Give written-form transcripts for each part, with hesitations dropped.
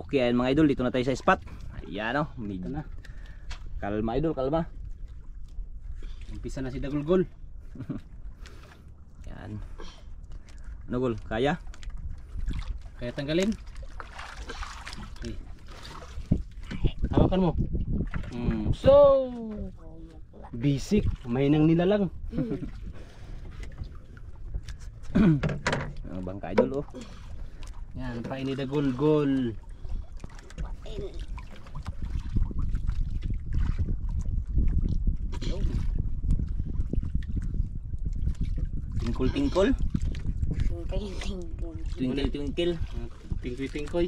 Okay, ayan mga idol, dito na tayo sa spot. Ayan o, Ito na. kalma idol, kalma. Umpisa na si Dagulgol. Ayan. Ano gol, kaya? Kaya tanggalin. Okay. Hawakan mo. So, basic, may nang nilalang. Ang bangka idol oh. Yan, pain ni Dagulgol. Tingkol tingkol. Twinkle twinkle. Tingkoy-tingkoy.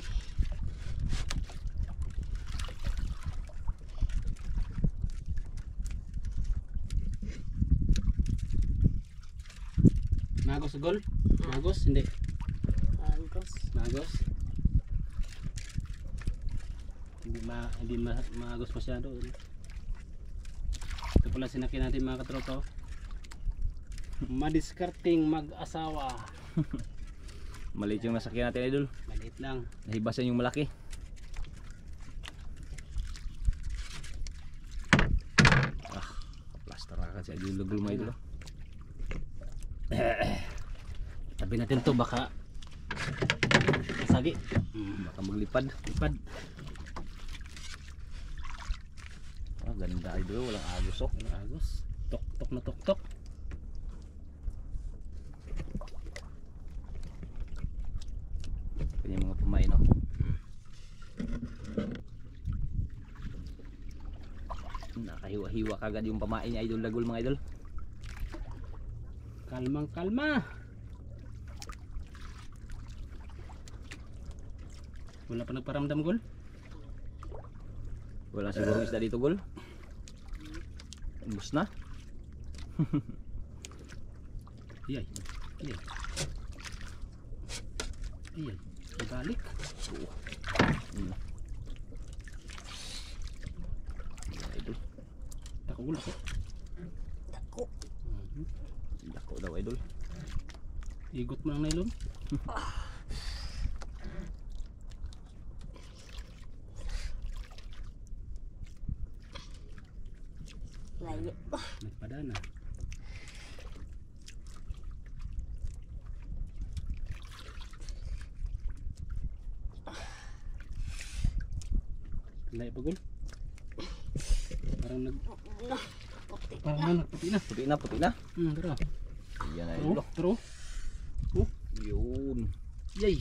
Magos gol? Magos? Hindi. Magos? Hindi magos masyado. Ito pala sinakyan natin mga katropa. Madiskarting mag-asawa. Maliit yung nasakyan natin idol. Maliit lang. Nahibasan yung malaki. Plaster na kasi idol mga idol. Tabi natin to baka sagi. Baka maglipad. Lipad. Ganda idol, walang agos oh. Walang agos. Tok-tok na tok-tok. Kanya mga pamain oh. Nakahiwa-hiwa kagad yung pamain niya idol Dagul mga idol. Kalmang kalma. Wala pa nagparamdam gol? Wala siguro isda dito gol. Umus na. Iyay. Iyay. Iyay. Ibalik. Idol. Tako gol ako. Dako daw idol. Igot mo ng nylon. Nagpada na. Layo pa gol. Parang nagputi na. Puti na. Tara. Yan na idol. Taro. Yun. Yay.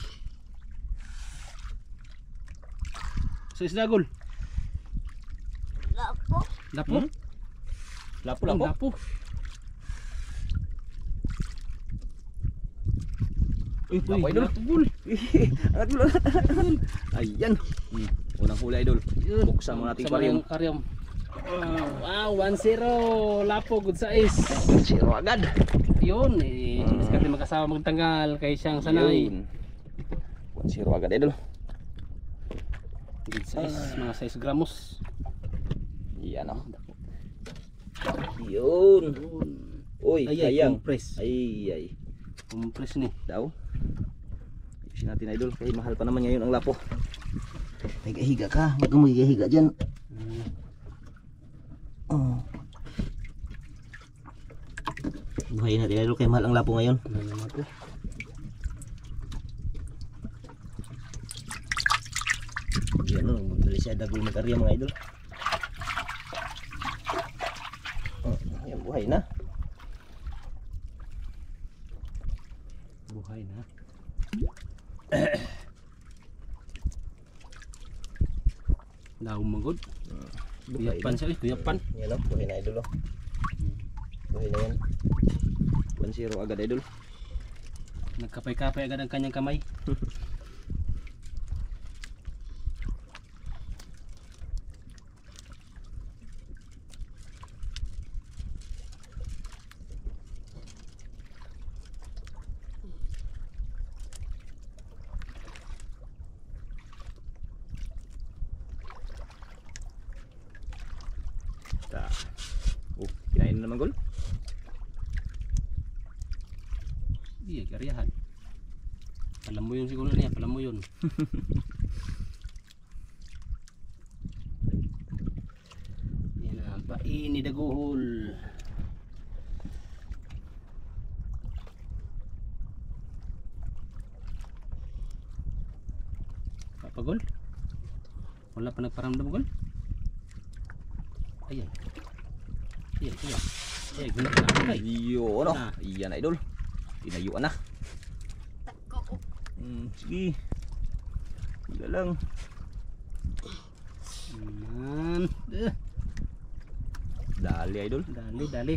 Sa isda gol. Lapo. Lapo? Lapo lang po. Lapo. Lapo idol. Gol. Angat mo lang. Ayan. Unang hula idol. Buksan mo natin Aquarium. Wow, 1-0. Lapo good size. 0 agad. Yun kasi magkasama magtanggal kay siyang sanay. 1-0 agad idol. Good size, mga 6 gramos. Yan oh. Yun. Uy, sayang. Compress. Ay. Compress ni. Daw. Ayusin natin idol kasi mahal pa naman ngayon ang lapo. Higa-higa ka. Huwag mo higa-higa dyan. Buhayin natin idol kaya mahal ang lapo ngayon. Yan o, magdali siya Dagul mag-area mga idol. Yan, buhay na. Buhay na. Daw magod. Kuyapan siya, kuyapan. Yan o, buhay na idol o. Buhay na yan. 1-0 agad idol. Nagkapay-kapay agad ang kanyang kamay. Kinain na naman gol. Iya, karyahan. Alam mo yun siguro niya, alam mo yun. daguhol. Papagol? Wala pa nagparamdam gol? Ayan. Ayan, ayan. Ayan, ganito na. Ay. Yun o. Iyan na idol. Tinayuan na. Sige. Hila lang. Ayan. Dali idol. Dali, dali.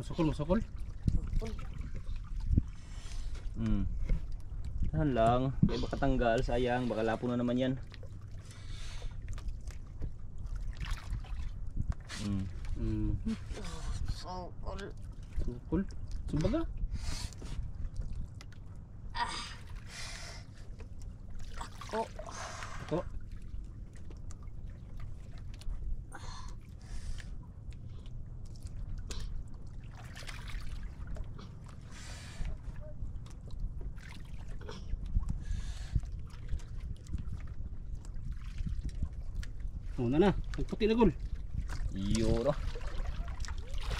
Masukol, masukol. Tahan lang. Kaya baka tanggal. Sayang. Baka lapo na naman yan. Sukol. Sukol. Sumbaga. Ako. Ako. Una na. Nagputi na gol. Yun o.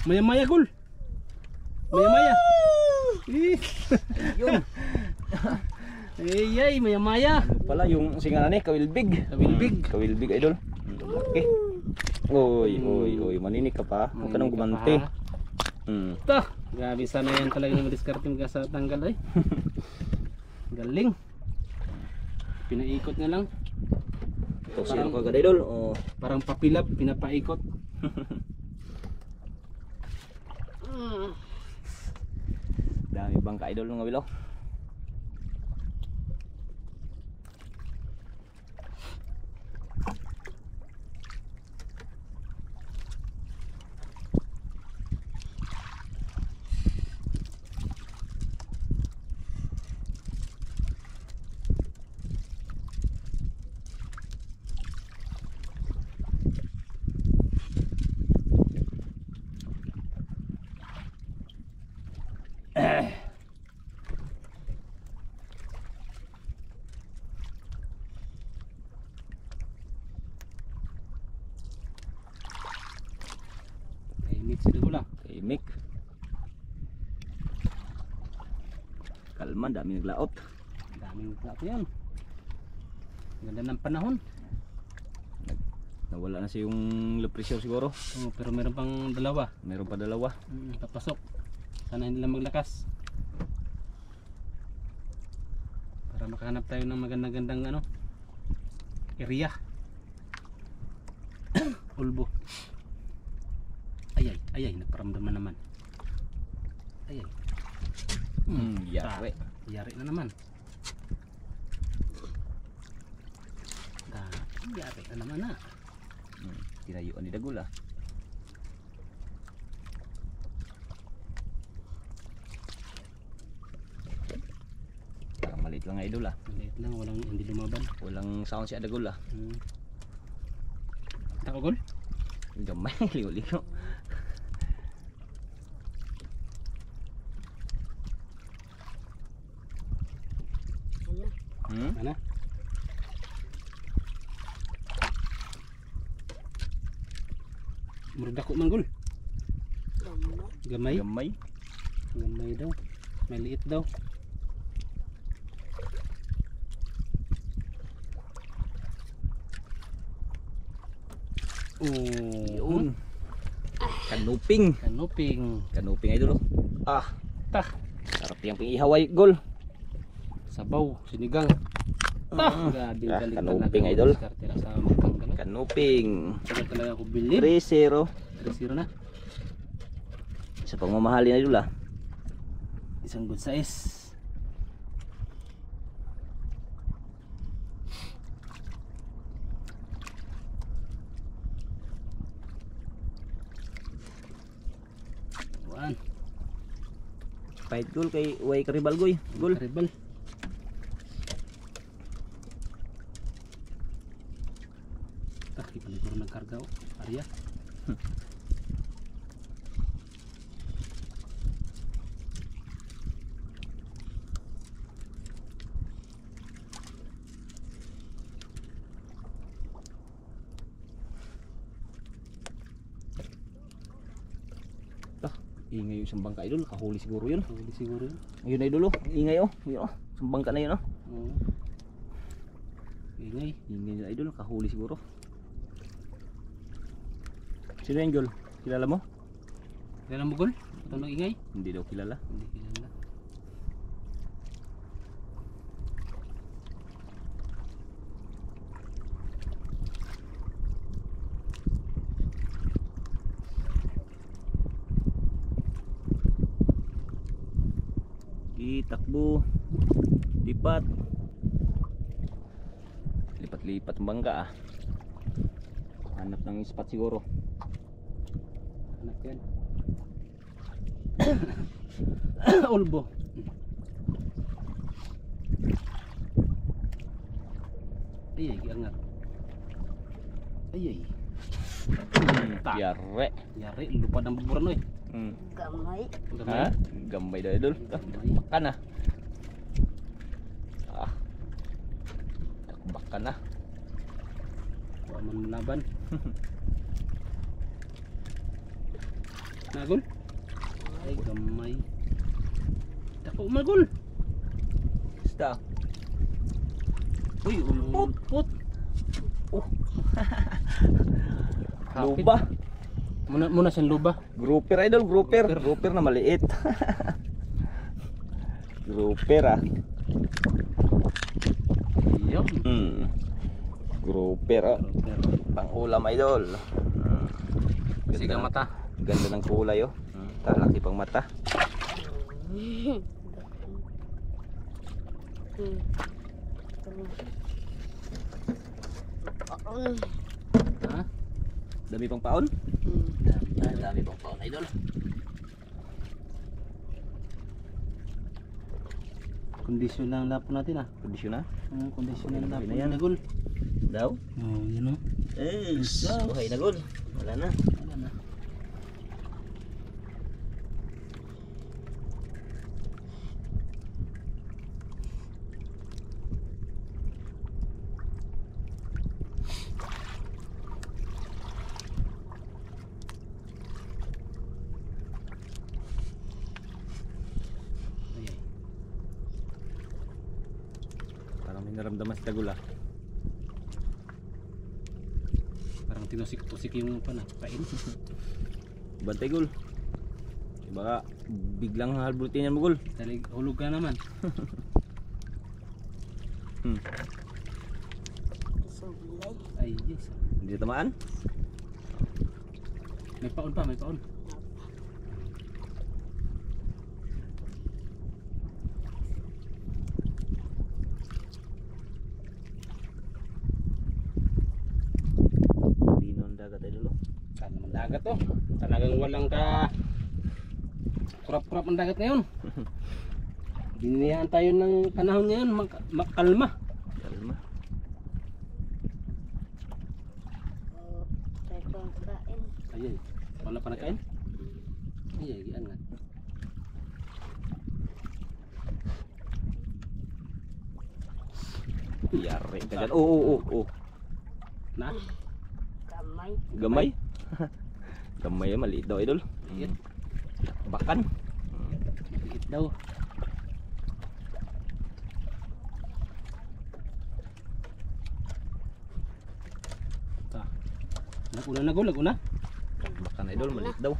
Maya-maya gol. Maya-maya. Yun. Ay, maya-maya. Ano pala yung singalan ni Kawilbig. Kawilbig. Kawilbig idol. Laki. Oy, oy, oy. Maninik ka pa. Huwag ka nang gumante. Ito. Grabe sana yan talaga ng diskarte mga sa tanggal ay. Galing. Pinaikot na lang. Ito sino ka agad idol. Oh. Parang papilap, pinapaikot. Dami bang ka idol ng awilaw. Tahimik sila gula. Tahimik. Kalma, dami naglaot. Daming plato yan. Ganda ng panahon. Nawala na yung low pressure siguro. Oh, pero meron pang dalawa. Meron pa dalawa. Papasok. Sana hindi lang maglakas. Para makahanap tayo ng magandang ano, area. Ulbo. Ayay, ayay, nagparamdaman naman. Ayay. Yari. Yari na naman. Yari na naman na. Tinayuan ni Dagula. Parang maliit lang nga idol ah. Maliit lang, walang hindi lumaban. Walang sound si Dagula. Nakagol? Gamay, liw-liw. Mana? Murag dako man gul. Gamay. Gamay. Gamay daw. Maliit daw. Yun. Kanuping. Kanuping. Kanuping idol. Ah, Tah. sarap yung pang-ihaway gol. Sabaw, sinigang. Tah. Grabe galing kanuping idol. Diskarte lang sa magtanggal. Kanuping. Tagal talaga ako bilib. 3-0. 3-0 na. Sa pagmamahalin idol ah. Isang good size. One. Fight goal kay Way Karibal goy. Gol. Karibal. Tak, ipaliguro ng karga o. Arya. Ingay yung isang bangka idol, kahuli siguro yun. Huli siguro yun. Ayun idol oh, ingay oh. Yun oh, isang bangka na yun oh. Oo. Ingay. Ingay na idol, kahuli siguro. Sino yan Jol? Kilala mo? Kailan mo gol? Itong ingay? Hindi daw kilala. Hindi kilala. Itakbo. Lipat. Lipat-lipat ang bangka ah. Hanap ng spot siguro. Anak yan. Ulbo. Ay, angat. Ay. Tak. Yare. Yari, lupad ang buburan eh. Gamay. Ha? Gambay daw idol. Gamay. Baka na. Ah. Baka na. Huwag man melaban. Nagol? Ay, gamay. Dako magol. Basta. Uy, ulpot. Put. Oh. Luba. Muna siyang luba. Grouper idol, grouper. Grouper na maliit. Grouper ah. Iyo. Grouper ah. Pang ulam idol. Kasi kang mata. Ganda ng kulay oh. Talaki pang mata. Ha? Dami pang paon? Dami pang paon idol. Kondisyon lang lapo natin ah. Kondisyon na? Kondisyon Okay lang na, lapo okay na yan. na gol. Daw? Oh, yun o. Buhay na gol. Wala na. Wala na. Ay, ay. Parang may naramdaman si Tagul ah. Parang tinusik-tusik yung pain. Bantay gol. Baka biglang halbutin yan mo gol. Talig hulog ka naman. Sublay. Ay, yes. Hindi tamaan? May paon pa, may paon. Linon dagat idol oh. Saan naman dagat to? Talagang walang ka kurap-kurap ang dagat ngayon. Binihan tayo ng panahon ngayon, makalma. Kalma. Tayo pang kain. Ayun, wala pa nakain? Ay, giangat. Yari ka dyan. Oo. Na? Gamay. Gamay. Gamay ah, maliit daw idol. Liit. Bakan. Liit daw. Ta. Naguna na gol, naguna. Bakan idol, maliit daw.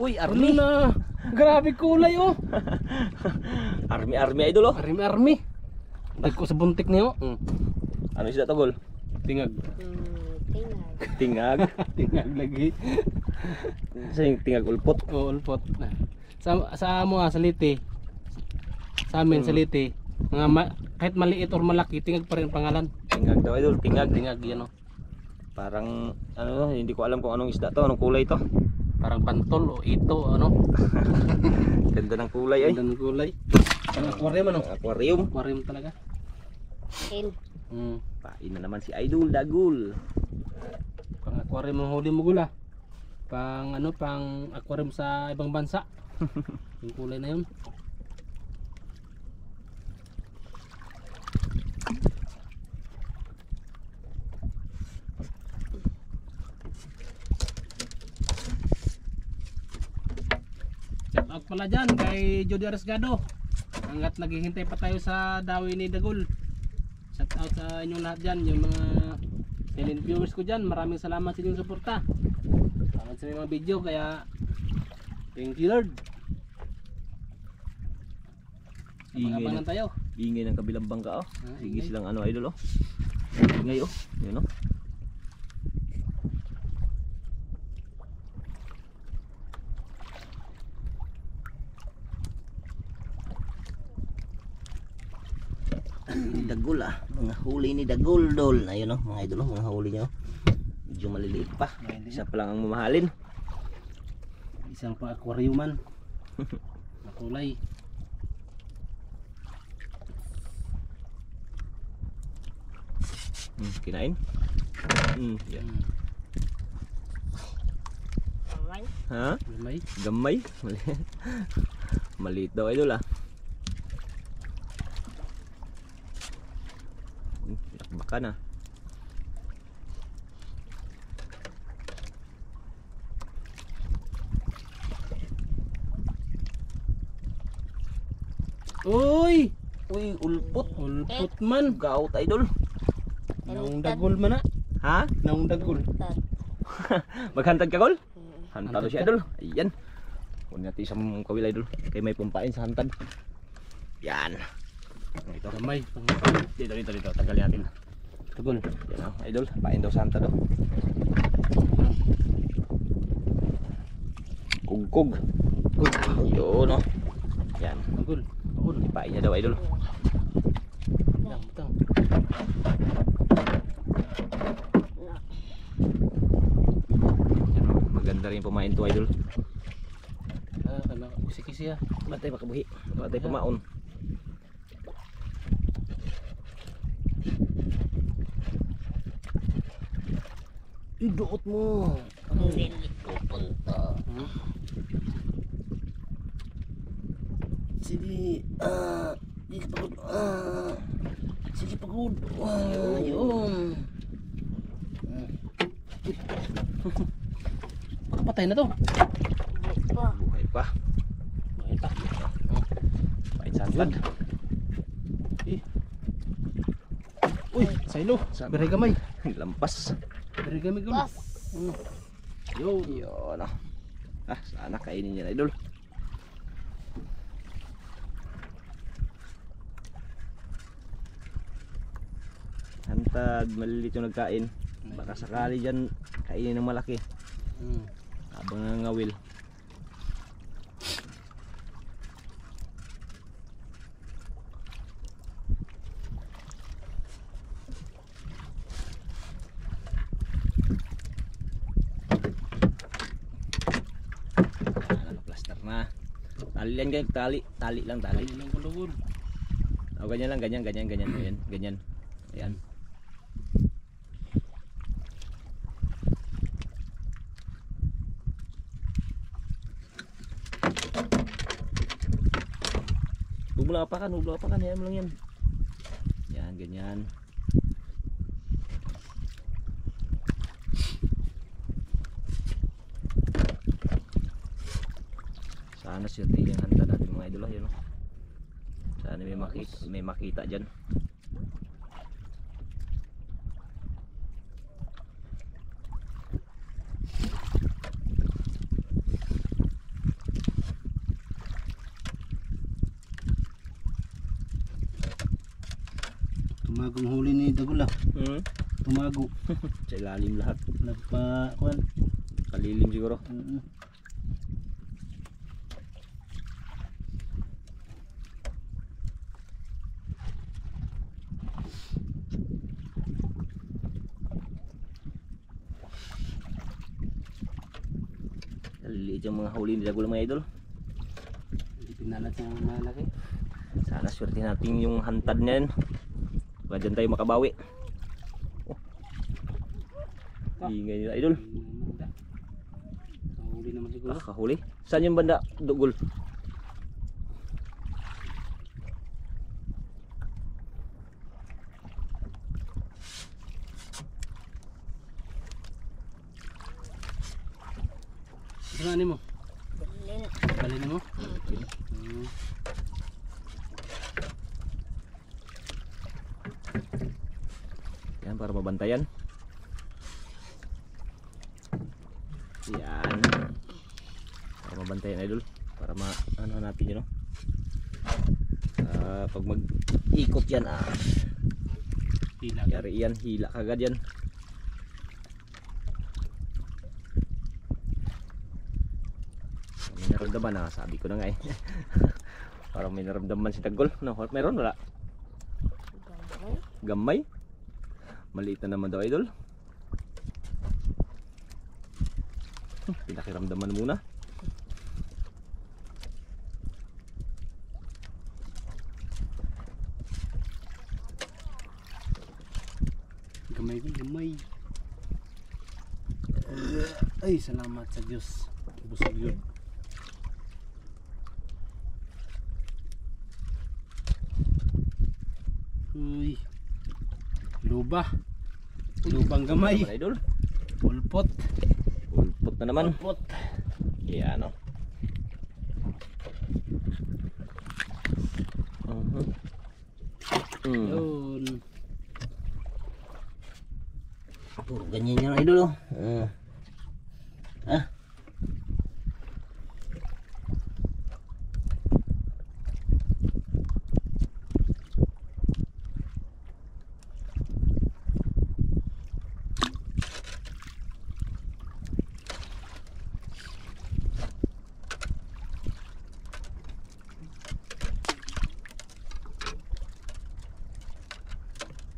Uy, Ano army. na? Grabe kulay oh. Army idol oh. Army. Dagko sa buntik niyo. Ano isda to gol? Tingag. Tingag. Tingag. Tingag lagi. Sa yung tingag ulpot. Oo, ulpot. Sa mo sa Liti. Sa amin sa Liti. Kahit maliit or malaki, tingag pa rin ang pangalan. Tingag daw idol, tingag. Tingag yan oh. Parang ano, hindi ko alam kung anong isda to, anong kulay to. Parang pantol o ito ano. Ganda ng kulay ay. Ganda ng kulay. Ang aquarium ano? Aquarium. Aquarium talaga. In. Pain na naman si Idol Dagul. Pang aquarium ang huli mo gula. Pang ano, pang aquarium sa ibang bansa. Yung kulay na yun. out pala dyan kay Jody Aresgado. Hanggat naghihintay pa tayo sa dawi ni Dagol. Shout out sa inyong lahat dyan, yung mga silent viewers ko dyan. Maraming salamat sa inyong suporta. Salamat sa mga video, kaya thank you Lord. Abangan tayo. Ingay ng kabilang bangka oh. Sige ingay. silang ano idol oh. Ingay oh. Yun oh. Dagol ah. Mga huli ni Dagol dol. Ayun oh, mga idol oh, mga huli nyo. Medyo maliliit pa. Isa pa lang ang mamahalin. Isang pa aquariuman. Makulay. Kinain? Yan. Kamay. Ha? Lumay. Gamay? Maliit daw idol ah. Baka na. Uy! Uy, ulpot. Ulpot man. Gaot idol. Naung Dagol man na. Ha? Naung Dagol. Tad. Maghantad ka gol? Hantad Hantado siya ka. idol. Ayan. Kunin natin sa kawil idol. Kaya may pumpain sa hantad. Yan. Ito. Kamay. Dito. Tanggalin natin. Dagol. Yan oh, idol. Pain daw sa hantad oh. Kugkog. Yun oh. Yan. Dagol. Dagol. Pain niya daw idol. Yan, ito. Yan oh. Maganda rin pumain to idol. Kala kisi-kisi ah. Batay makabuhi. Batay pumaon. Iduot mo. Ang dili ko punto. Sige, sige pagod. Sige pagod. Ayun. Makapatay na to. Pa. Buhay pa. Makita. Pain sa hantad. Uy, saylo. Beray gamay. Lampas. Beray gamay gul. Pas. Yo. Yun oh. Sana kainin niya idol. Hantad, malilit yung nagkain. Baka sakali dyan kainin ng malaki. Habang nangawil. Plaster na. Tali lang ganyan, tali lang tali. Ayun ang kulugol. O ganyan lang, ganyan. Ayan, ganyan. Ayan. Huwag mo apakan, ayan mo lang yan. Yan, ganyan. Sana swerte yung handa natin mga idol, yun oh. Sana may makita dyan. Tumagong huli ni Dagol ah. Tumago. Sa ilalim lahat. Nagpa-kuan. Kalilim siguro. Liliit yung mga huli ni Dagol mga idol. Hindi pinalat yung malaki. Sana swerte natin yung hantad niyan. Baka dyan tayo makabawi. Ingay nila idol. Huli naman siguro. Kahuli. Saan yung banda Dugol? Ano mo? Berlin. Balinin mo? Hmm. Yan, para mabantayan. Yan. Para mabantayan, idol. Para ano natin yun, no? Pag mag-ikot yan, Hila. yari yan, hila kagad yan. May naramdaman, sabi ko na nga eh. Parang may naramdaman si Dagol. No, meron wala? Gamay? Maliit na naman daw, idol. Pinakiramdaman muna. Gamay. Ay, salamat sa Diyos. Busog yun. Uy. Lubang gamay. Naman, idol. Pulpot. Ulpot na naman. Pulpot. Yan, no. Yun. Puro ganyan yan, idol, oh.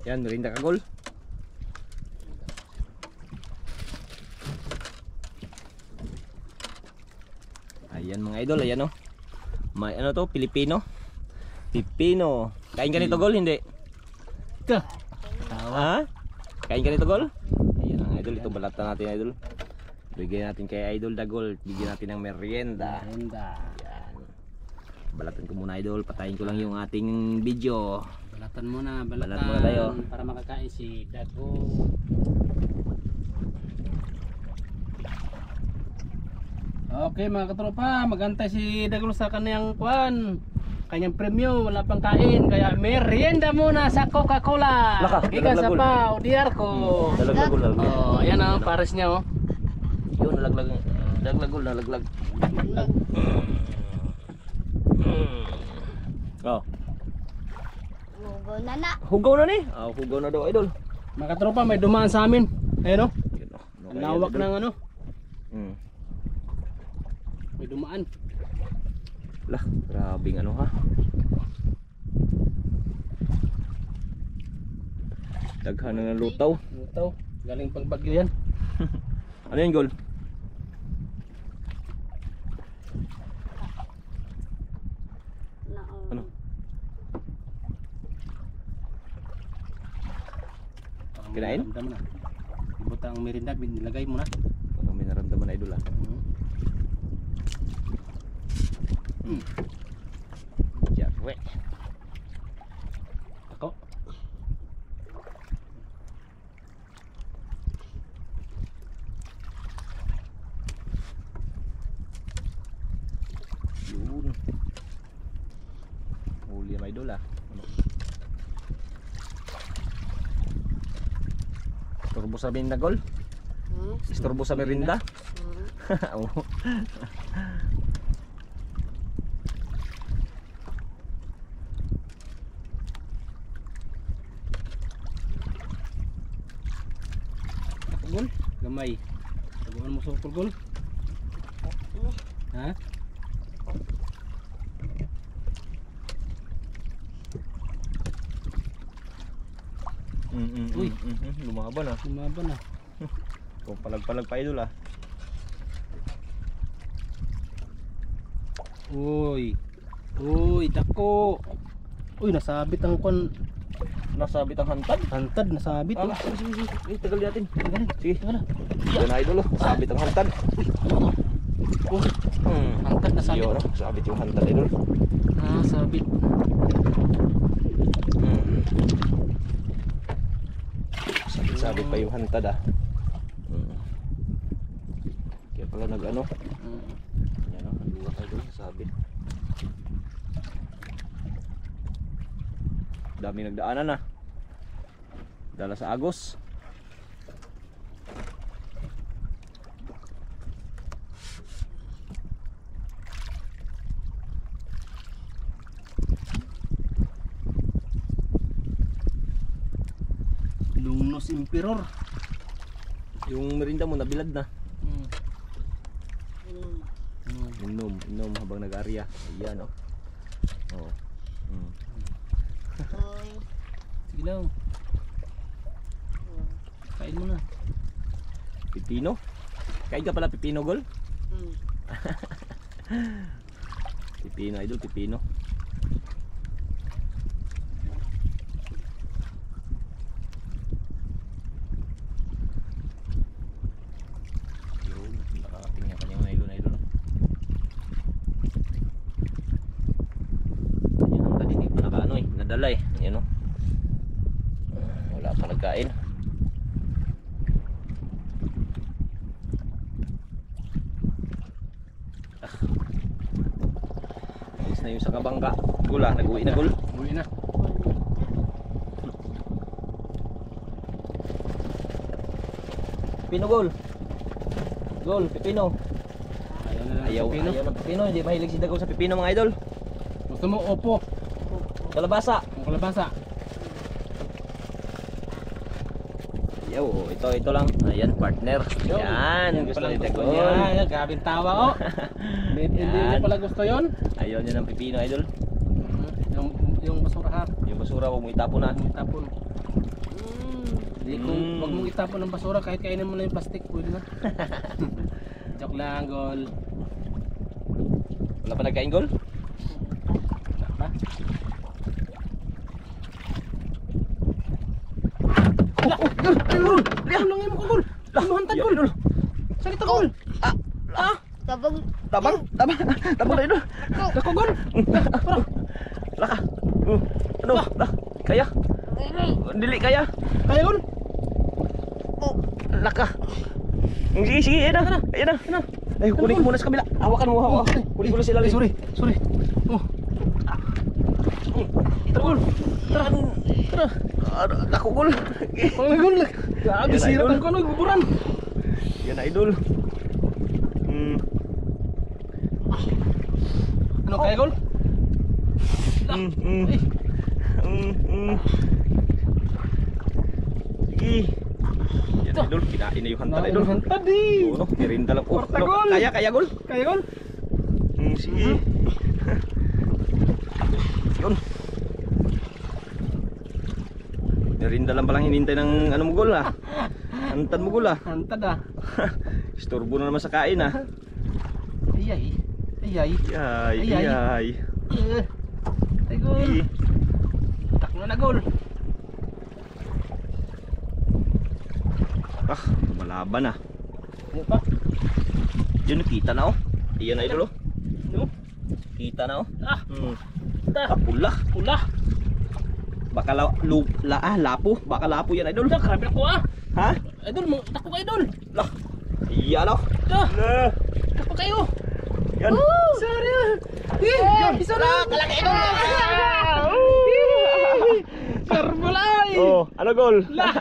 Yan, merinda kagol. Ayan mga idol, ayan, oh. May ano to, Pilipino. Pipino. Kain ka nito, Gol? Hindi. Ito. Ha? Kain ka nito, Gol? Ayan ang idol, ito balatan natin, idol. Bigyan natin kay Idol Dagol, bigyan natin ng merienda. Merienda. Ayan. Balatan ko muna, idol. Patayin ko lang yung ating video. Balatan muna, Balat muna tayo. para makakain si Dago. Okay mga katropa, magantay si Dagol sa kanyang kanyang premyo, wala pang kain, kaya merienda muna sa Coca-Cola. Laka, Gikan sa dalaglag, pa, Odiar ko. Dalaglag, Gol, dalaglag. Oh, ayan ang pares niya, oh. Yun, nalaglag. Dalaglag, Gol, nalaglag. Oh. Mugo na na. Hugaw na ni. Hugaw na daw, idol. Mga katropa, may dumaan sa amin. Ayun, oh. Yun, oh. Ang lawak ng ano, Hmm. may dumaan. Lah, grabing ano ha. Daghan na ng lutaw. Lutaw, galing pang bagyo yan. Ano yan, Gol? Ano? Kinain? Naramdaman na. Ibuta ang merinda, nilagay mo na. Parang may naramdaman na, idol, Jarwe. Ako. Yun. Huli ang idol, Ano? Turbo sa merinda, Gol? Isturbo sa merinda? Oo. Gol, gamay. Taguan mo sukol, Gol. Ha? Uy. Lumaban, Lumaban na. Kung palag-palag pa, idol, Uy. Uy, dako. Uy, nasabit ang Nasabit ang hantad. hantad, nasabit. Ah, sige. Tagal natin. Sige. Tagal na. Yan na, idol, sabit ang hantad. Oh, hantad, nasabit. Yun, sabit yung hantad, idol. Nasabit. Sabit pa yung hantad, pala nag-ano. Yan o, naluwak idol, sabi. Dami nagdaanan na. Dala sa Agos. Lungnos Emperor. Yung merinda mo nabilad na. Hmm. Inom habang nag-arya. Ayan o. Oh. Uy. Sige lang. Kain mo na. Pipino. Kain ka pala pipino, Gol? Hmm. Pipino, idol, pipino. Yun, nakakating niya kanyang nailon, idol. Yan ang dali, hindi pa nakaano eh, nadala eh. Yan o. Wala pa nagkain. Alis na yung sa kabangka. Gul ah, nag-uwi na, Gul. Uwi na. Pipino, Gol. Gol, pipino. Ayaw na lang. Ayaw, Pipino. ayaw ng pipino. Hindi mahilig si Dagol sa pipino, mga idol. Gusto mo opo. Kalabasa. Ang kalabasa. Ayaw, ito lang. Ayan, partner. Yan, gusto ni Dagol. Yan, grabe tawa oh. Hindi niya pala gusto yon. Ayaw niya ng pipino, idol. Yung basura ha. Yung basura, huwag mo itapon na. Huwag mong itapon. Hindi kung wag mong itapon ng basura kahit kainin mo na yung plastic, pwede na. Joke lang, Gol. Wala pa nagkain, Gol? Pa? Gol! Tulungin mo ko, Gol! Lumahantad, Gol! Salita, Gol! Tabang. Tabang na, idol. Dako, Gol! Laka. Ano? Kaya? Dili kaya? Kaya, Gol! Laka. Sige, ayan na. Ay, kunin ko muna sa kabila. Hawakan mo, hawakan. Kunin ko na sila. Sorry. Oh. Ito, Gol. Tara. Lako, Gol. Oh, Gol! Grabe, Yan, sira idol. ng kono, guburan! Yan, idol. Ano kaya, Gol? Sige. Yan, idol. Kinain na yung hantad, idol. Hantad eh! Ano, tirinda lang. Oh, Porta, ano, Gol. kaya, Gol. Kaya, Gol? Sige. Yun. Tirinda lang palang hinintay ng ano mo, Gol ah. Hantad mo, Gol ah. Hantad ah. Istorbo na naman sa kain ah. Ayay. Ayay. Ay, Gol. Takbo na, Gol. Ah, malaban ah. Ano pa? Yun, kita na oh. Iyan na, idol oh. Ano? Kita na oh. Ta. Pula. Pula. Baka lapo. Baka lapo yan, idol. Ta, grabe ako ah. Ha? Idol, takbo ka, Idol. Lah. Iyan oh. Ta, Nah. takbo kayo. Yan. Sorry ah. Isa na. Kalaki ito. Karbulay. Oh, ano, Gol? Lah.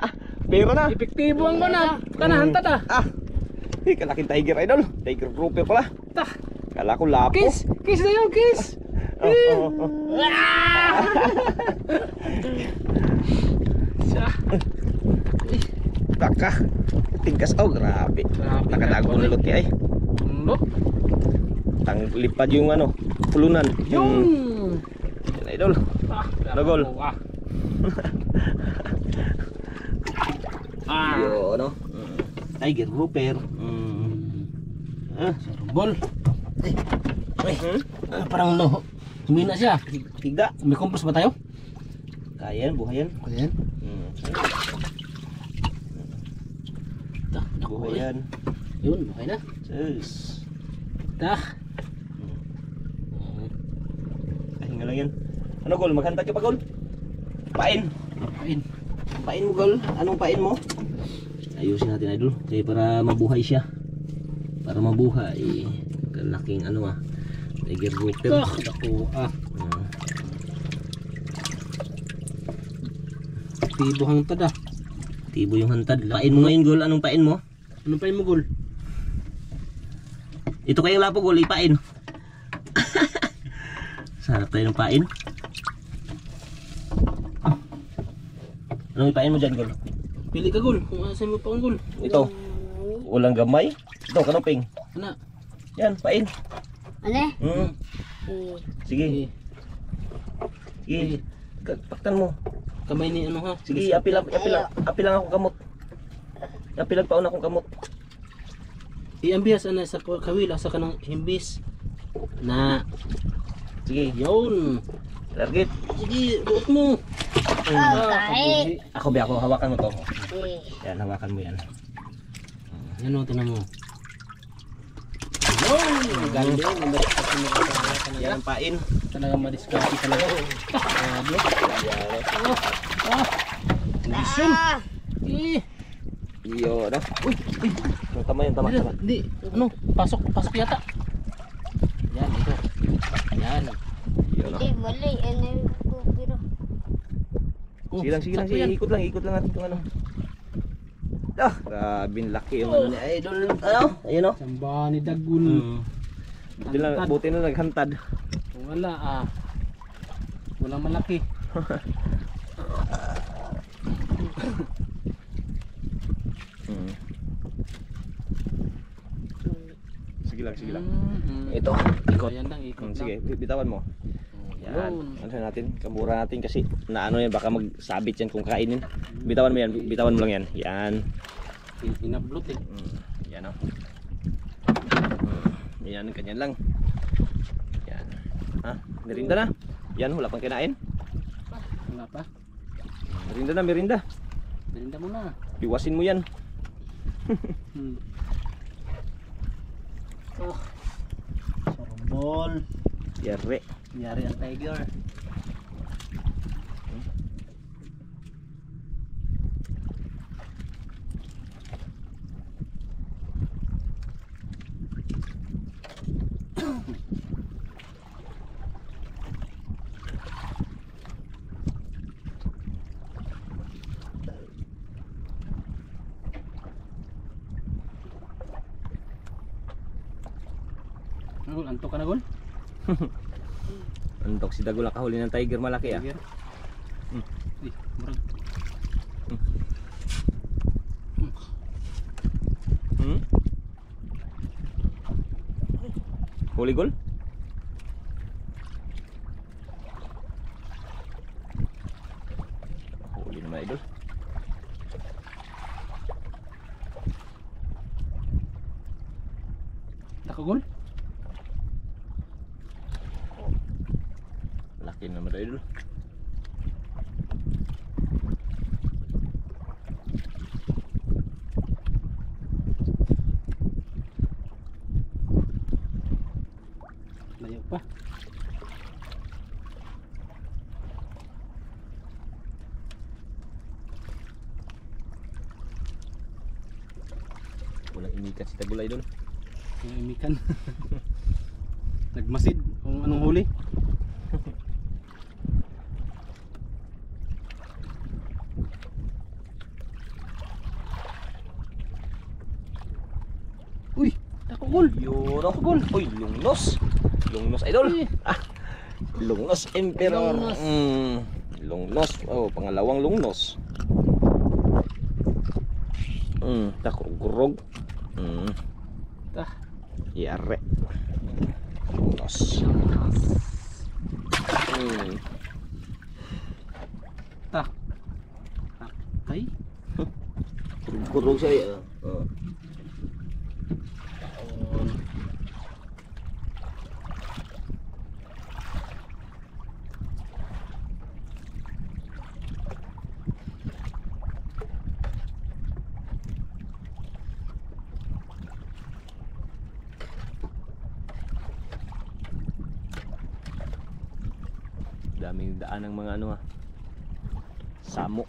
Pera na. Epektibo ang mana. Kanahantad ah. Ah. Kalaking tiger, idol. Tiger grouper pala. Ta. Kala ko lapo. Kiss na yung kiss. Oh. Siya. Baka. Tingkas. Oh, grabe. Grabe. Nakatagulot niya ay. No. Lipad yung ano, pulunan. Yung. Yan, idol. Ano, Gol? Yo, ano? Tiger grouper. Bol. Parang no. Humina siya. Tiga. May kompos ba tayo? Kaya yan, buhay yan. Ayan. Buhay yan. Yun, okay na. Sus. Ta. Pahinga lang yan. Ano, Gol? Maghantad ka pa, Gol? Pain. Kain. Pain mo, Gol. Anong pain mo? Ayusin natin, idol. Kaya para mabuhay siya. para mabuhay. Kalaking ano tiger grouper. Dako Ah. Tibo hangtad ah. Tibo yung hantad. Pain mo ngayon, Gol. Anong pain mo? Ano pa mo gol? Ito kayong lapo, Gol. Ipain. Sarap tayo ng pain. Anong ipain mo dyan, Gol? Pili ka gol. Kung asan mo pa ang gol. Ito. Ulang gamay. Ito, kanoping. Ana. Yan, pain. Ano? Sige. Sige. Paktan mo. Kamay ni ano ha. Sige, apil lang akong kamot. Apil lang pauna akong kamot. Iambiyas ana sa kawila sa kanang himbis. Na. Sige, Yun. target. Sige, buot mo. Kahit. Ako hawakan mo to. Yan, hawakan mo yan. Yan o, tinan mo. Yun! Galing. Yan ang pain. Talaga madiskarte talaga. Grabe. Vision. Iyo, ano? Uy! Yung tama. Hindi. Ano? Pasok yata. Yan, ito. Yan. Iyo, no? Mali. Ano yung pero. Sige lang. sakto yan. Ikot lang natin itong ano. Grabe laki yung ano ni Idol. Ano? Ayun, no? Samba ni Dagul. Buti na naghantad. Kung wala walang malaki. Sige lang. Ito, ikot. Ayan lang, ikot lang. Sige, bitawan mo. Yan. Yun. Ano natin? Kamura natin kasi naano yan, baka magsabit yan kung kainin. Bitawan mo yan, bitawan mo lang yan. Yan. Inablot eh. Yan o. Yan, kanyan lang. Yan. Ha? Merinda na. Yan, wala pang kinain. Wala pa. Merinda. Merinda mo na. Iwasin mo yan. Sarambol. Yare. Yari ang tiger. Gol, antok ka na gol? Antok si Dagol, nakahuli ng tiger malaki ah. Tiger. Murag. Huli Gol? Huli naman Idol. Nakagol? Laki naman Idol. Layo pa. Walang imikat si Dagol Idol. Yung imikan. Nagmasid kung anong huli. Uy, ako gol. Yun oh. Gol. Uy, lungnos. Lungnos Idol. Ah, lungnos Emperor. Lungnos. Lungnos. Oh, pangalawang lungnos. Tako gurog. Tah. Yare. Lungnos. Tah. Okay. Gurog siya. Oh. Daming daan ng mga ano samo.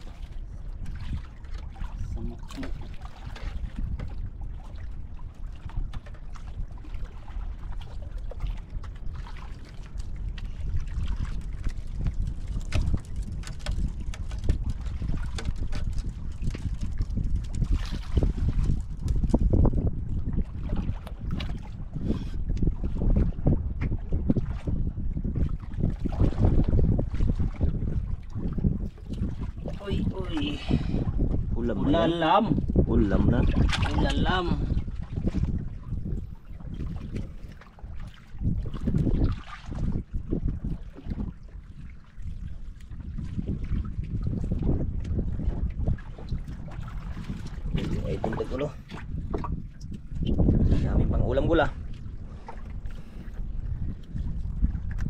Ulam na yan. Ulalam. Ulam na. Ulalam. Ay, tindag ulo. Dami pang ulam gula.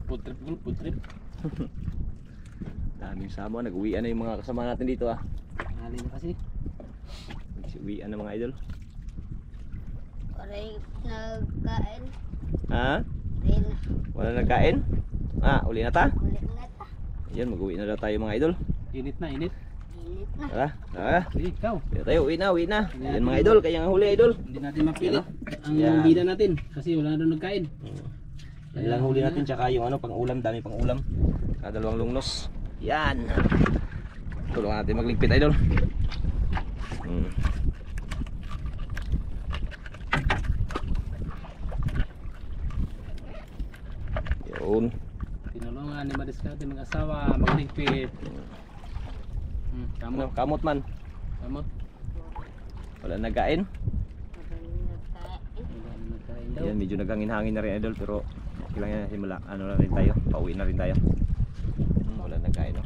Food trip gul, food trip. Daming sama. Nag-uwian na yung mga kasama natin dito ah. Hali na kasi. Nag-uwian na mga idol. Aray nagkain. Ha? Rin. Wala nagkain? Ah, uli na ta? Ulit na ta. Ayan, mag-uwi na daw tayo mga idol. Init na, init. Init na. Tara, tara. Sige, ikaw. Dito tayo, uwi na, uwi na. Ayan mga idol, kaya nga huli idol. Hindi natin mapilit ang Yan. bida natin kasi wala na doon nagkain. Yan lang huli natin, tsaka yung ano, pang ulam, dami pang ulam. Dalawang lungnos. Yan. Tulungan natin magligpit idol. Yun. Tinulungan ni Madiskarte mag-asawa, magligpit. Ano, Kamot, kamot man. kamot. Wala nagkain. Maraming nagkain. Wala na nagkain daw. Yan, medyo naghangin-hangin na rin idol, pero okay lang yan, simula, ano na rin tayo, pauwi na rin tayo. Wala nagkain no.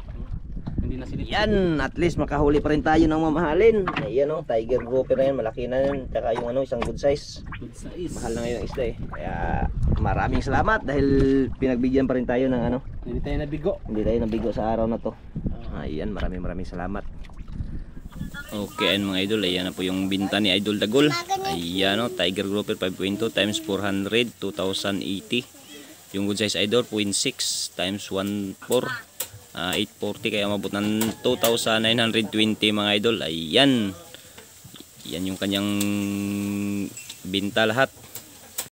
Hindi na silip. Yan, at least makahuli pa rin tayo ng mamahalin. Ayan oh, tiger grouper na yan, malaki na yan. Tsaka yung ano, isang good size. Good size. Mahal na ngayon ang isda eh. Kaya maraming salamat dahil pinagbigyan pa rin tayo ng ano. Hindi tayo nabigo. Hindi tayo nabigo sa araw na to. Ayan, maraming salamat. Okay, ayan mga idol, ayan na po yung binta ni Idol Dagol. Ayan o, tiger grouper 5.2 times 400, 2,080. Yung good size idol, 0.6 times 1.4, 840, kaya mabot ng 2,920 mga idol. Ayan. Yan yung kanyang binta lahat.